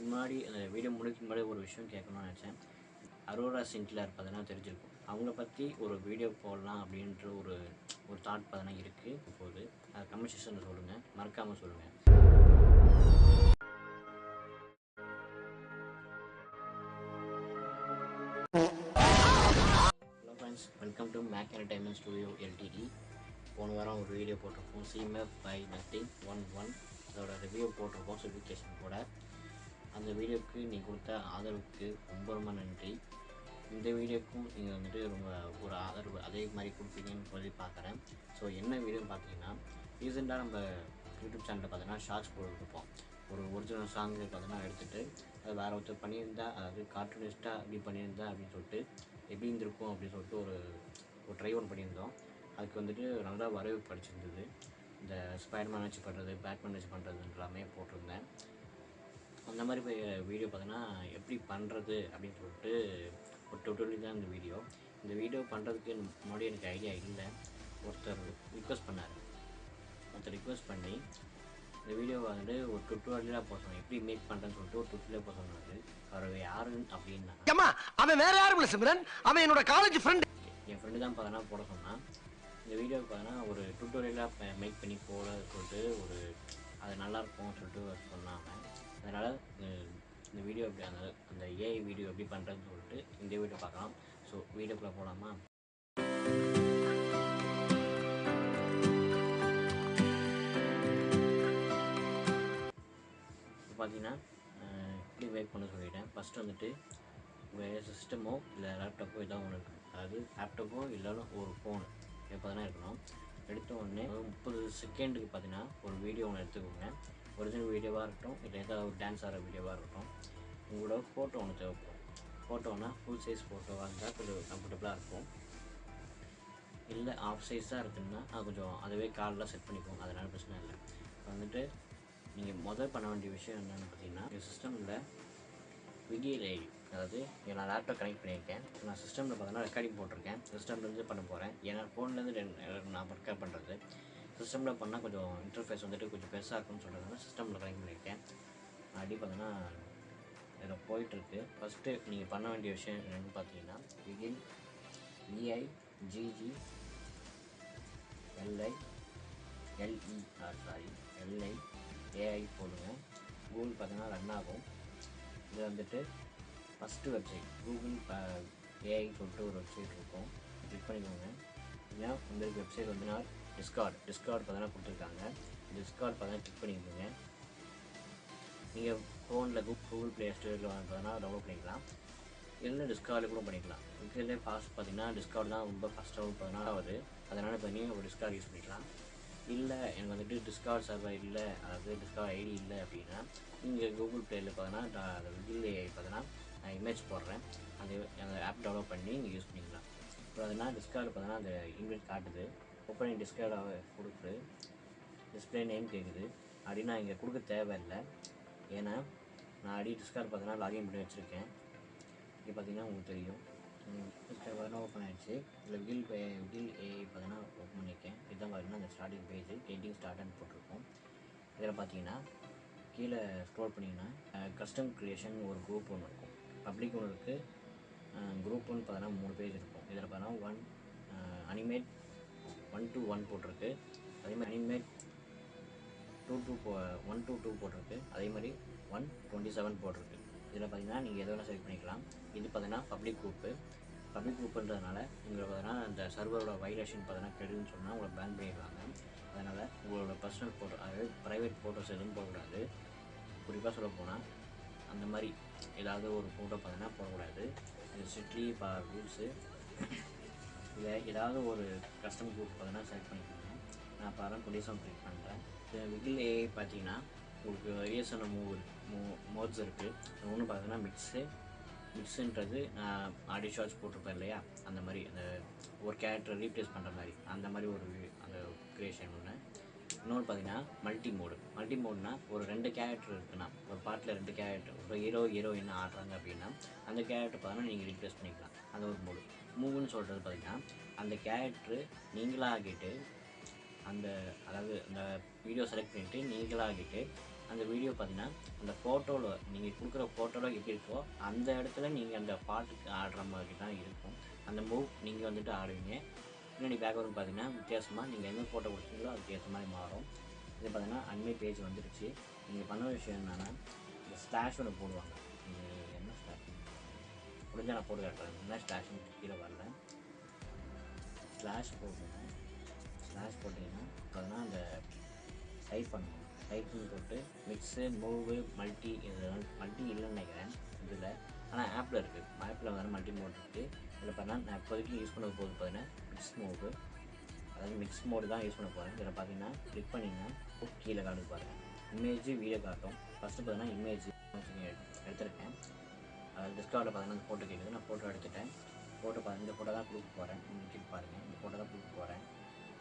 முன்னாடி அந்த வீடியோ முடிக்கும் முன்னாடி ஒரு விஷயம் கேட்கணும்னு நினச்சேன். அரோரா சின்க்ளேர் பார்த்தீங்கன்னா தெரிஞ்சிருக்கும். அவங்கள பற்றி ஒரு வீடியோ போடலாம் அப்படின்ற ஒரு தாட் பார்த்தீங்கன்னா இருக்குது. இப்போது அதை கமெண்ட் செக்ஷனில் சொல்லுங்கள், மறக்காமல் சொல்லுங்கள். Hello friends, welcome to Mac Entertainment Studio LTD. போன வாரம் ஒரு வீடியோ போட்டிருக்கோம், சிஎம்எஃப் பை நத்திங் 11 அதோட ரிவ்யூ போட்டிருக்கோம் சர்டிஃபிகேஷன் கூட. அந்த வீடியோவுக்கு நீங்கள் கொடுத்த ஆதரவுக்கு ரொம்ப ரொம்ப நன்றி. இந்த வீடியோக்கும் நீங்கள் வந்துட்டு ரொம்ப ஒரு ஆதரவு அதே மாதிரி கொடுப்பீங்கன்னு சொல்லி பார்க்குறேன். ஸோ என்ன வீடியோன்னு பார்த்தீங்கன்னா, ரீசெண்டாக நம்ம யூடியூப் சேனலில் பார்த்தீங்கன்னா ஷார்ட்ஸ் போட்டுருப்போம். ஒரு ஒரிஜினல் சாங்கு பார்த்தீங்கன்னா எடுத்துகிட்டு அது வேறு ஒருத்தர் பண்ணியிருந்தா, அதாவது கார்ட்டூனிஸ்ட்டாக அப்படி பண்ணியிருந்தா அப்படின்னு சொல்லிட்டு எப்படி இருந்திருக்கும் அப்படின்னு சொல்லிட்டு ஒரு ட்ரை ஒன் பண்ணியிருந்தோம். அதுக்கு வந்துட்டு நல்லா வரவேற்பு அடிச்சிருந்தது. இந்த ஸ்பைடர்மேன் வச்சு பண்ணுறது, பேட்மேன் வச்சு பண்ணுறதுன்ற எல்லாமே போட்டிருந்தேன். அந்த மாதிரி வீடியோ பார்த்தீங்கன்னா எப்படி பண்ணுறது அப்படின்னு சொல்லிட்டு ஒரு டுட்டோரியல் தான் இந்த வீடியோ. இந்த வீடியோ பண்ணுறதுக்கு முன்னாடி எனக்கு ஐடியா இல்லை. ஒருத்தர் ரிக்வெஸ்ட் பண்ணி இந்த வீடியோவை வந்துட்டு ஒரு டுட்டோரியலாக போட சொன்னாங்க. எப்படி மேக் பண்ணுறேன்னு சொல்லிட்டு ஒரு டுட்டோரியலாக போட சொன்னார். அவர் யாருன்னு அப்படின்னா, அவன் வேற யாரும் இல்லை சிம்ரன், அவன் என்னோட காலேஜ் ஃப்ரெண்ட். என் ஃப்ரெண்டு தான் பார்த்தீங்கன்னா போட சொன்னான். இந்த வீடியோவுக்கு பார்த்தீங்கன்னா ஒரு டுட்டோரியலாக மேக் பண்ணி போட சொல்லிட்டு அது நல்லாயிருக்கும்னு சொல்லிட்டு சொன்னாங்க. அதனால் இந்த வீடியோ எப்படி அந்த ஏஐ வீடியோ எப்படி பண்ணுறதுன்னு சொல்லிட்டு இந்த வீடியோ பார்க்கலாம். ஸோ வீடியோக்குள்ளே போகலாமா? இப்போ பார்த்தீங்கன்னா எப்படி மேக் பண்ண சொல்லிட்டேன். ஃபஸ்ட்டு வந்துட்டு உங்கள் சிஸ்டமோ இல்லை லேப்டாப்போ ஏதாவது ஒன்று இருக்குது. அதாவது லேப்டாப்போ இல்லைன்னா ஒரு ஃபோனு இப்போ தான் இருக்கணும். எடுத்த உடனே 30 செகண்டுக்கு பார்த்தீங்கன்னா ஒரு வீடியோ ஒன்று எடுத்துக்கோங்க. ஒரிஜினல் வீடியோவாக இருக்கட்டும், இல்லை ஏதாவது ஒரு டான்ஸ் ஆகிற வீடியோவாக இருக்கட்டும். உங்களோட ஃபோட்டோ ஒன்று தேவைப்படும். ஃபோட்டோனா ஃபுல் சைஸ் ஃபோட்டோவாக இருந்தால் கொஞ்சம் கம்ஃபர்டபுளாக இருக்கும். இல்லை ஆஃப் சைஸ் தான் இருக்குதுன்னா அது கொஞ்சம் அதுவே கார்டெலாம் செட் பண்ணிக்கோங்க, அதனால் பிரச்சனை இல்லை. இப்போ வந்துட்டு நீங்கள் பண்ண வேண்டிய விஷயம் என்னென்னு பார்த்தீங்கன்னா, எங்கள் சிஸ்டமில் விகில் ஐடி, அதாவது நான் லேப்டாப் கனெக்ட் பண்ணியிருக்கேன். நான் சிஸ்டமில் பார்த்தீங்கன்னா ரெக்கார்டிங் போட்டிருக்கேன். சிஸ்டம்லேருந்து பண்ண போகிறேன். ஏன்னா ஃபோன்லேருந்து நான் ரெக்கார்ட் பண்ணுறது சிஸ்டமில் பண்ணால் கொஞ்சம் இன்டர்ஃபேஸ் வந்துட்டு கொஞ்சம் பெருசாக இருக்கும்னு சொல்கிறதுனால சிஸ்டமில் கனெக்ட் பண்ணியிருக்கேன். அப்படி பார்த்தீங்கன்னா இதில் போயிட்டுருக்கு. ஃபஸ்ட்டு நீங்கள் பண்ண வேண்டிய விஷயம் என்னென்னு பார்த்தீங்கன்னா, விகில் VIGG LI போடுங்க. கூகுள் பார்த்தீங்கன்னா ரன் ஆகும். இது வந்துட்டு ஃபஸ்ட்டு வெப்சைட் கூகுள் ஏஐன்னு சொல்லிட்டு ஒரு வெப்சைட் இருக்கும், கிளிக் பண்ணிக்கோங்க. ஏன்னா உங்களுக்கு வெப்சைட் வந்து நான் டிஸ்கார்ட் பார்த்தீங்கன்னா கொடுத்துருக்காங்க. டிஸ்கார்ட் பார்த்தீங்கன்னா கிளிக் பண்ணிக்கோங்க. நீங்கள் ஃபோனில் கூகுள் ப்ளே ஸ்டோரில் பார்த்தீங்கன்னா டவுன்லோட் பண்ணிக்கலாம். இல்லை டிஸ்கார்டில் கூட பண்ணிக்கலாம். இருக்கிறதே ஃபாஸ்ட் பார்த்தீங்கன்னா டிஸ்கார்ட் தான் ரொம்ப ஃபஸ்ட்டாகவும் பார்த்தீங்கன்னா வருது. அதனால் பார்த்தீங்கன்னா ஒரு டிஸ்கார்ட் யூஸ் பண்ணிக்கலாம். இல்லை எனக்கு வந்துட்டு டிஸ்கார்ட் சர்வர் இல்லை, அதாவது டிஸ்கார்ட் ஐடி இல்லை அப்படின்னா நீங்கள் கூகுள் ப்ளேயில் பார்த்தீங்கன்னா அந்த விகில் ஏஐ பார்த்தீங்கன்னா நான் இமேஜ் போடுறேன், அந்த ஆப் டவுன்லோட் பண்ணி நீங்கள் யூஸ் பண்ணிக்கலாம். இப்போ அதனால் டிஸ்கார்டு பார்த்தீங்கன்னா அந்த இமேஜ் காட்டுது. ஓப்பனிங் டிஸ்கார்டாக கொடுக்குது, டிஸ்பிளே நேம் கேட்குது. அப்படின்னா இங்கே கொடுக்க தேவையில்லை. ஏன்னா நான் டிஸ்கார்ட் பார்த்தீங்கன்னா லாகின் பண்ணி வச்சுருக்கேன். இங்கே பார்த்தீங்கன்னா உங்களுக்கு தெரியும் டிஸ்கார்ட் பார்த்தீங்கன்னா ஓப்பன் ஆகிடுச்சு. இதில் விகில் ஏஐ பார்த்தீங்கன்னா ஓப்பன் பண்ணியிருக்கேன். இதுதான் பார்த்தீங்கன்னா அந்த ஸ்டார்டிங் பேஜ் கெட்டிங் ஸ்டார்ட்னு போட்டிருக்கோம். இதில் பார்த்தீங்கன்னா கீழே ஸ்க்ரோல் பண்ணிங்கன்னா கஸ்டம் க்ரியேஷன் ஒரு குரூப் ஒன்று இருக்கும், பப்ளிக் ஒன்று இருக்குது, குரூப்புன்னு பார்த்தீங்கன்னா 3 பேஜ் இருக்கும். இதில் பார்த்தீங்கன்னா அனிமேட் 1 to 1 போட்டிருக்கு. அதே மாதிரி அனிமேட் 1 to 2 போட்டிருக்கு. அதே மாதிரி 127 போட்டிருக்கு. இதில் பார்த்தீங்கன்னா நீங்கள் எது வேணால் செலக்ட் பண்ணிக்கலாம். இது பார்த்தீங்கன்னா பப்ளிக் குரூப்புன்றதுனால உங்களுக்கு பார்த்தீங்கன்னா அந்த சர்வரோட வைலேஷன் பார்த்தீங்கன்னா கெடுன்னு சொன்னால் உங்களை பேன் பண்ணிடுவாங்க. அதனால் உங்களோட பர்சனல் ஃபோட்டோ, அதாவது ப்ரைவேட் ஃபோட்டோஸ் எதுவும் போடக்கூடாது. குறிப்பாக சொல்ல போனால் அந்த மாதிரி ஏதாவது ஒரு ஃபோட்டோ பார்த்தீங்கன்னா போடக்கூடாது. இது ஸ்ட்ரிக்ட்லி ரூல்ஸு. இதை ஏதாவது ஒரு கஸ்டம் குரூப் பார்த்தீங்கன்னா செலக்ட் பண்ணிக்கோங்க. நான் இப்போ அதெல்லாம் 27 கிளிக் பண்ணுறேன். விகில் ஏஐ பார்த்தீங்கன்னா உங்களுக்கு நிறைய சொன்ன மோட்ஸ் இருக்குது. ஒன்று பார்த்தீங்கன்னா மிக்ஸுன்றது நான் ஆடியோ ஷார்ட்ஸ் போட்டிருப்பேன் இல்லையா, அந்த மாதிரி அந்த ஒரு கேரக்டரை ரீப்ளேஸ் பண்ணுற மாதிரி அந்த மாதிரி ஒரு அந்த க்ரியேஷன் ஒன்று. இன்னொன்று பார்த்தீங்கன்னா மல்டி மோட்னா ஒரு 2 கேரக்டர் இருக்குன்னா, ஒரு பாட்டில் 2 கேரக்டர், ஒரு ஹீரோயின் ஆடுறாங்க அப்படின்னா அந்த கேரக்டர் பார்த்தீங்கன்னா நீங்கள் ரீப்ளேஸ் பண்ணிக்கலாம். அந்த ஒரு மூவ்னு சொல்கிறது பார்த்தீங்கன்னா அந்த கேரக்டரு நீங்களாகிட்டு அதாவது அந்த வீடியோ செலக்ட் பண்ணிவிட்டு நீங்களாகிட்டு அந்த வீடியோ பார்த்தீங்கன்னா அந்த ஃபோட்டோவில் நீங்கள் கொடுக்குற ஃபோட்டோவில் எப்படி இருக்கோ அந்த இடத்துல நீங்கள் அந்த பாட்டுக்கு ஆடுற மாதிரி தான் இருக்கும். அந்த மூவ் நீங்கள் வந்துட்டு ஆடுவீங்க. பின்னாடி பேக்ரவுண்ட் பார்த்தீங்கன்னா வித்தியாசமாக நீங்கள் எந்த ஃபோட்டோ கொடுத்தீங்களோ அதுக்கு ஏற்ற மாதிரி மாறும். இது பார்த்தீங்கன்னா அன்மை பேஜ் வந்துடுச்சு. நீங்கள் பண்ண விஷயம் என்னென்னா இந்த ஸ்லாஷோட போடுவாங்க. இது என்ன ஸ்லாஷ் முடிஞ்சால் நான் போட்டு காட்டுறேன். என்ன ஸ்லாஷ்னு கீழே வரல. ஸ்லாஷ் போட்டுங்க. ஸ்லாஷ் போட்டிங்கன்னா பார்த்தீங்கன்னா அந்த டைப் பண்ணணும். டைப்னு போட்டு மிக்ஸு மூவு மல்டி, இது மல்டி இல்லைன்னு நினைக்கிறேன் இதில், ஆனால் ஆப்பில் இருக்குது. ஆப்பில் வந்து மல்டி மோட் இருக்குது. இதில் பார்த்தீங்கன்னா நான் இப்போதைக்கு யூஸ் பண்ண போது பார்த்தீங்கன்னா மிக்ஸ் மூவு, அதாவது மிக்ஸ் மோடு தான் யூஸ் பண்ண போகிறேன். இதில் பார்த்தீங்கன்னா கிளிக் பண்ணிங்கன்னா கீழே காட்டு பாருங்கள். இமேஜ் வீடியோ காட்டும். ஃபஸ்ட்டு பார்த்தீங்கன்னா இமேஜ் எடுத்துருக்கேன். அதாவது டிஸ்கவரில் பார்த்தீங்கன்னா அந்த ஃபோட்டோ கேட்குது. நான் ஃபோட்டோ எடுத்துட்டேன். ஃபோட்டோ பார்த்து இந்த ஃபோட்டோ தான் கொடுக்க போகிறேன். கிளிக் பாருங்கள், இந்த ஃபோட்டோ தான் கொடுக்க போகிறேன்.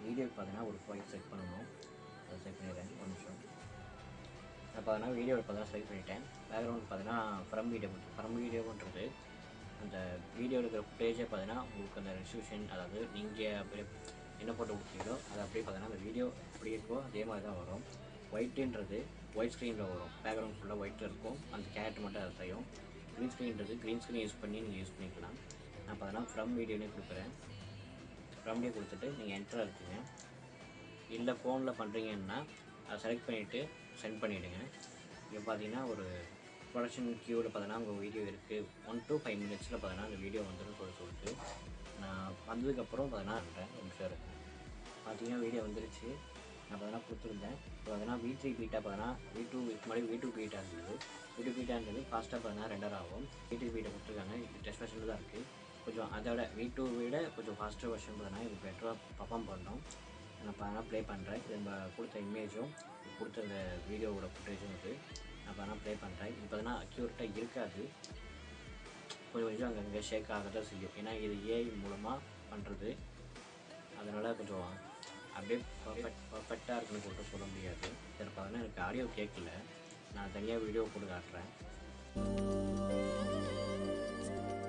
வீடியோக்கு பார்த்தீங்கன்னா ஒரு ஃபைல் செட் பண்ணணும். அதை செட் பண்ணிடுறேன். ஒரு நிமிஷம். நான் பார்த்தீங்கன்னா வீடியோ பார்த்தீங்கன்னா செலக்ட் பண்ணிட்டேன். பேக்ரவுண்ட் பார்த்தீங்கன்னா ஃப்ரம் வீடியோன்றது அந்த வீடியோ எடுக்கிற ஃபுட்டேஜே பார்த்தீங்கன்னா உங்களுக்கு அந்த ரெசல்யூஷன், அதாவது நீங்கள் என்ன ஃபோட்டோ கொடுத்தீங்களோ அதை அப்படியே பார்த்தீங்கன்னா அந்த வீடியோ எப்படி இருக்கோ அதே மாதிரி தான் வரும். ஒயிட்டுன்றது ஒயிட் ஸ்க்ரீனில் வரும். பேக்ரவுண்ட் ஃபுல்லாக ஒயிட்டில் இருக்கும். அந்த கேரக்டர் மட்டும் அதை செய்யும். க்ரீன் ஸ்க்ரீன்றது க்ரீன் ஸ்க்ரீன் யூஸ் பண்ணி நீங்கள் யூஸ் பண்ணிக்கலாம். நான் பார்த்தீங்கன்னா ஃப்ரம் வீடியோனே கொடுக்குறேன். ஃப்ரம் வீடியோ கொடுத்துட்டு நீங்கள் என்டராக இருக்குங்க. இல்லை ஃபோனில் பண்ணுறீங்கன்னா அதை செலக்ட் பண்ணிவிட்டு சென்ட் பண்ணிவிடுங்க. இங்கே பார்த்தீங்கன்னா ஒரு ப்ரொடக்ஷன் க்யூவில் பார்த்தீங்கன்னா உங்கள் வீடியோ இருக்குது. 1 to 5 minutes பார்த்தீங்கன்னா அந்த வீடியோ வந்துடும் சொல்லிட்டு நான் வந்ததுக்கப்புறம் பார்த்தீங்கன்னா பண்ணுறேன். ஒரு நிமிஷம் இருக்கும். பார்த்தீங்கன்னா வீடியோ வந்துருச்சு. நான் பார்த்தீங்கன்னா கொடுத்துருந்தேன். இப்போ பார்த்தீங்கன்னா V3 பீட்டா பார்த்தீங்கன்னா V2 முன்னாடி V2 பீட்டா இருந்தது. V2 பீட்டான்றது ஃபாஸ்ட்டாக பார்த்தீங்கன்னா ரெண்டர் ஆகும். V3 பீட்டா கொடுத்துருக்காங்க. இது டெஸ்ட் வெர்ஷனில் தான் இருக்குது. கொஞ்சம் அதோட V2 விட கொஞ்சம் ஃபாஸ்ட்டாக வெர்ஷன் பார்த்தீங்கன்னா இது பெட்டராக பர்ஃபார்ம் பண்ணோம். நான் பார்த்தீங்கன்னா ப்ளே பண்ணுறேன். இது நம்ம கொடுத்த இமேஜும் கொடுத்த அந்த வீடியோவோட ஃபுட்டேஜும் இது நான் பார்த்தீங்கன்னா ப்ளே பண்ணுறேன். இது பார்த்தீங்கன்னா அக்யூரேட்டாக இருக்காது. கொஞ்சம் அங்கங்கே ஷேக் ஆக தான் செய்யும். ஏன்னா இது AI மூலமாக பண்ணுறது. அதனால் கொஞ்சம் அப்படியே பர்ஃபெக்டாக இருக்குன்னு சொல்லிட்டு சொல்ல முடியாது. இதில் பார்த்தீங்கன்னா எனக்கு ஆடியோ கேட்கல. நான் தனியாக வீடியோ போட்டு காட்டுறேன்.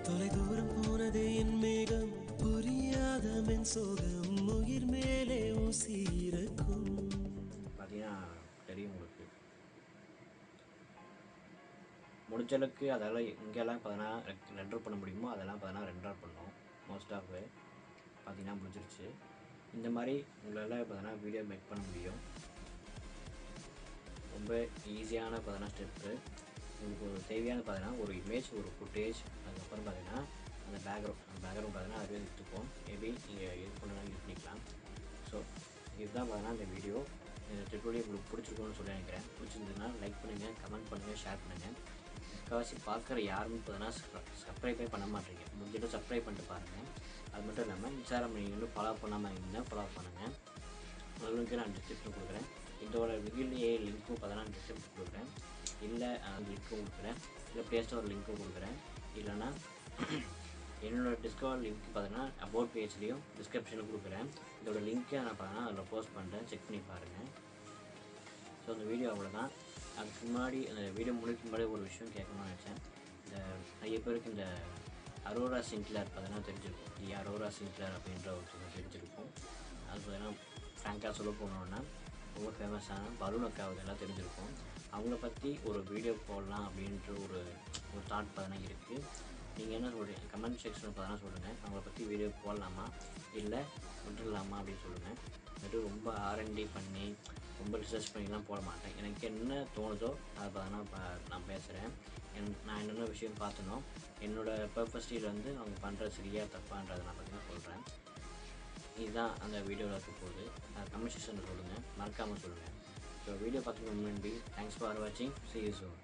தொலை தூரம் போனது என் மேகம், புரியாத மென் சோகம், உயிர் மேலே ஊசியிருக்கும். பார்த்தீங்கன்னா தெரியும் உங்களுக்கு. முடிஞ்சளவுக்கு அதெல்லாம் இங்கெல்லாம் பார்த்தீங்கன்னா ரெண்டர் பண்ண முடியுமோ அதெல்லாம் பார்த்தீங்கன்னா ரெண்டர் பண்ணோம். மோஸ்ட் ஆஃப் பார்த்தீங்கன்னா முடிஞ்சிருச்சு. இந்த மாதிரி உங்களால் பார்த்தீங்கன்னா வீடியோ மேக் பண்ண முடியும். ரொம்ப ஈஸியான பார்த்தீங்கன்னா ஸ்டெப்பு. உங்களுக்கு ஒரு தேவையான பார்த்தீங்கன்னா ஒரு இமேஜ், ஒரு ஃபுட்டேஜ், அதுக்கப்புறம் பார்த்தீங்கன்னா அந்த பேக்ரவுண்ட் பார்த்தீங்கன்னா அதுவே எடுத்துக்கும். மேபி நீங்கள் யூஸ் பண்ணலாம், யூஸ் பண்ணிக்கலாம். ஸோ இதுதான் பார்த்தீங்கன்னா இந்த வீடியோ. இந்த ட்யூட்டோரியல் உங்களுக்கு பிடிச்சிருக்குன்னு சொல்லி நினைக்கிறேன். பிடிச்சிருந்ததுன்னா லைக் பண்ணுங்கள், கமெண்ட் பண்ணுங்கள், ஷேர் பண்ணுங்கள். முக்கால்வாசி பார்க்குற யாருமே பார்த்தீங்கன்னா சப்ஸ்கிரைபே பண்ண மாட்டேங்க. முடிஞ்சிட்டு சப்ஸ்கிரைப் பண்ணிட்டு பாருங்கள். அது மட்டும் இல்லாமல் இன்ஸ்டாகிராம் நீங்கள் இன்னும் ஃபாலோ பண்ணாமல் இருந்தீங்கன்னா ஃபாலோ பண்ணுங்கள். உங்களுக்கு நான் டிஸ்கிரிப்ஷன் கொடுக்குறேன். இதோட விகிலேயே லிங்க்கும் பார்த்தீங்கன்னா டிஸ்கிரிப்ஷன் கொடுக்குறேன். இல்லை அந்த லிங்க்கும் கொடுக்குறேன். இல்லை ப்ளே ஸ்டோர் லிங்க்கும் கொடுக்குறேன். இல்லைன்னா என்னோடய டிஸ்கவர் லிங்க் பார்த்தீங்கன்னா அபவுட் பேஜ்லேயும் டிஸ்கிரிப்ஷனில் கொடுக்குறேன். இதோட லிங்க்கை நான் பார்த்தீங்கன்னா அதில் போஸ்ட் பண்ணுறேன். செக் பண்ணி பாருங்கள். ஸோ அந்த வீடியோ அவ்வளோதான். அதுக்கு முன்னாடி அந்த வீடியோ முடிக்க முன்னாடி ஒரு விஷயம் கேட்கணும்னு நினச்சேன். இந்த நிறைய பேருக்கு இந்த அரோரா சிங்க்லர் பார்த்தீங்கன்னா தெரிஞ்சிருக்கும். அரோரா சிங்க்லர் அப்படின்ற ஒருத்தர் தெரிஞ்சிருக்கும். அது பார்த்தீங்கன்னா ஃப்ராங்காக சொல்ல போனோன்னா ரொம்ப ஃபேமஸான பலூன் அக்காவது எல்லாம் தெரிஞ்சிருக்கும். அவங்கள பற்றி ஒரு வீடியோ போடலாம் அப்படின்ற ஒரு தாட் பார்த்தீங்கன்னா இருக்குது. நீங்கள் என்ன சொல்கிறீங்க? கமெண்ட் செக்ஷனில் பார்த்தீங்கன்னா சொல்லுங்கள். அவங்கள பற்றி வீடியோ போடலாமா இல்லை விட்டுடலாமா அப்படின்னு சொல்லுங்கள். அது ரொம்ப R&D பண்ணி ரொம்ப ரிசர்ச் பண்ணிலாம் போட மாட்டேன். எனக்கு என்ன தோணுதோ அதை பார்த்தீங்கன்னா நான் பேசுகிறேன். நான் என்னென்ன விஷயம் பார்த்தனோ என்னோடய பர்பஸ்டியில் வந்து அவங்க பண்ணுறது சரியா தப்பான்றதை நான் பார்த்தீங்கன்னா சொல்கிறேன். இதுதான் அந்த வீடியோவில் இருக்க போகுது. கமெண்ட் செக்ஷனில் சொல்லுங்கள், மறக்காமல் சொல்லுங்கள். ஸோ வீடியோ பார்த்துக்க முன்னாடி தேங்க்ஸ் ஃபார் வாட்சிங். See you soon.